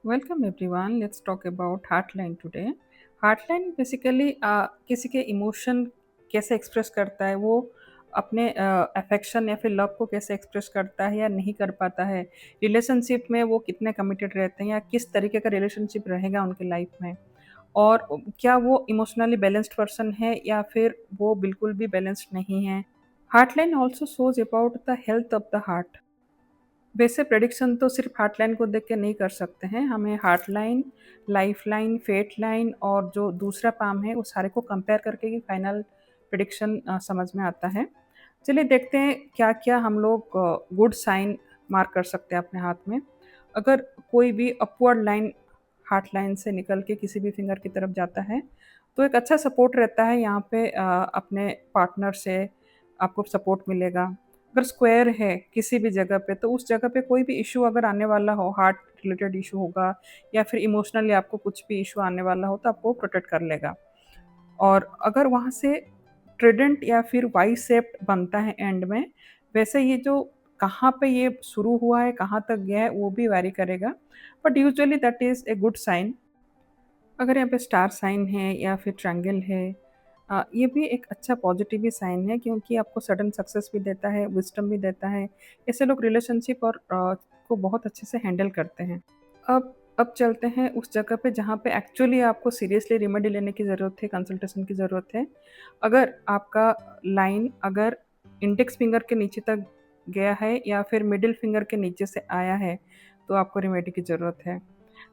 Welcome everyone, let's talk about heartline today. Heartline basically किसी के emotion कैसे express करता है, वो अपने अफेक्शन या फिर लव को कैसे एक्सप्रेस करता है या नहीं कर पाता है, रिलेशनशिप में वो कितने कमिटेड रहते हैं या किस तरीके का रिलेशनशिप रहेगा उनकी लाइफ में, और क्या वो इमोशनली बैलेंस्ड पर्सन है या फिर वो बिल्कुल भी बैलेंस्ड नहीं है। Heartline also shows about the health of the heart. वैसे प्रेडिक्शन तो सिर्फ हार्टलाइन को देख के नहीं कर सकते हैं, हमें हार्टलाइन, लाइफलाइन, फेट लाइन और जो दूसरा पाम है, वो सारे को कंपेयर करके ही फाइनल प्रेडिक्शन समझ में आता है। चलिए देखते हैं क्या-क्या हम लोग गुड साइन मार्क कर सकते हैं अपने हाथ में। अगर कोई भी अपवर्ड लाइन हार्ट लाइन से निकल के किसी भी फिंगर की तरफ जाता है, तो एक अच्छा सपोर्ट रहता है यहाँ पे, अपने पार्टनर से आपको सपोर्ट मिलेगा। अगर स्क्वायर है किसी भी जगह पे, तो उस जगह पे कोई भी इश्यू अगर आने वाला हो, हार्ट रिलेटेड इश्यू होगा या फिर इमोशनली आपको कुछ भी इश्यू आने वाला हो, तो आपको प्रोटेक्ट कर लेगा। और अगर वहाँ से ट्राइडेंट या फिर वाई शेप्ड बनता है एंड में, वैसे ये जो कहाँ पे ये शुरू हुआ है, कहाँ तक गया है, वो भी वैरी करेगा, but usually that is a good sign. अगर यहाँ पे स्टार साइन है या फिर ट्रायंगल है, ये भी एक अच्छा पॉजिटिव ही साइन है, क्योंकि आपको सडन सक्सेस भी देता है, विज़डम भी देता है। ऐसे लोग रिलेशनशिप और को बहुत अच्छे से हैंडल करते हैं। अब चलते हैं उस जगह पे जहाँ पे एक्चुअली आपको सीरियसली रेमेडी लेने की ज़रूरत है, कंसल्टेशन की ज़रूरत है। अगर आपका लाइन अगर इंडेक्स फिंगर के नीचे तक गया है या फिर मिडल फिंगर के नीचे से आया है, तो आपको रेमेडी की ज़रूरत है।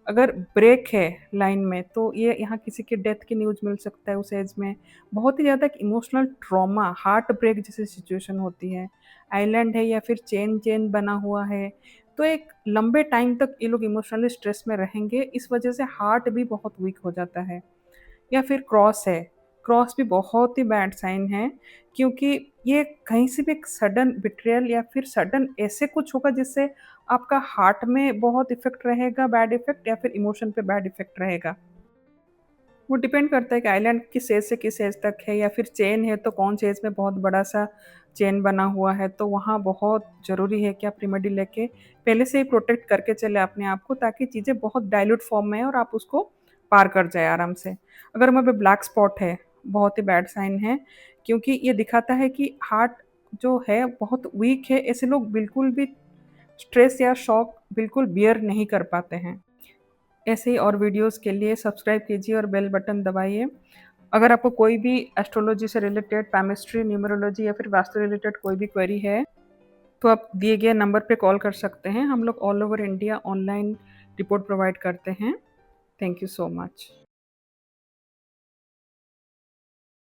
अगर ब्रेक है लाइन में, तो ये यहाँ किसी की डेथ की न्यूज़ मिल सकता है उस एज में। बहुत ही ज़्यादा एक इमोशनल ट्रॉमा, हार्ट ब्रेक जैसी सिचुएशन होती है। आइलैंड है या फिर चेन चेन बना हुआ है, तो एक लंबे टाइम तक ये लोग इमोशनली स्ट्रेस में रहेंगे, इस वजह से हार्ट भी बहुत वीक हो जाता है। या फिर क्रॉस है, क्रॉस भी बहुत ही बैड साइन है, क्योंकि ये कहीं से भी एक सडन बिट्रेयल या फिर सडन ऐसे कुछ होगा जिससे आपका हार्ट में बहुत इफ़ेक्ट रहेगा, बैड इफ़ेक्ट, या फिर इमोशन पे बैड इफ़ेक्ट रहेगा। वो डिपेंड करता है कि आइलैंड किस एज से किस एज तक है, या फिर चेन है तो कौन से एज में बहुत बड़ा-सा चेन बना हुआ है, तो वहाँ बहुत ज़रूरी है कि आप रेमेडी लेके पहले से ही प्रोटेक्ट करके चलें अपने आप को, ताकि चीज़ें बहुत डाइल्यूट फॉर्म में हैं और आप उसको पार कर जाएँ आराम से। अगर वहाँ पे ब्लैक स्पॉट है, बहुत ही बैड साइन है, क्योंकि ये दिखाता है कि हार्ट जो है बहुत वीक है, ऐसे लोग बिल्कुल भी स्ट्रेस या शॉक बिल्कुल बियर नहीं कर पाते हैं। ऐसे ही और वीडियोज़ के लिए सब्सक्राइब कीजिए और बेल बटन दबाइए। अगर आपको कोई भी एस्ट्रोलॉजी से रिलेटेड, केमिस्ट्री, न्यूमरोलॉजी या फिर वास्तु रिलेटेड कोई भी क्वेरी है, तो आप दिए गए नंबर पे कॉल कर सकते हैं। हम लोग all over India online report provide करते हैं। Thank you so much.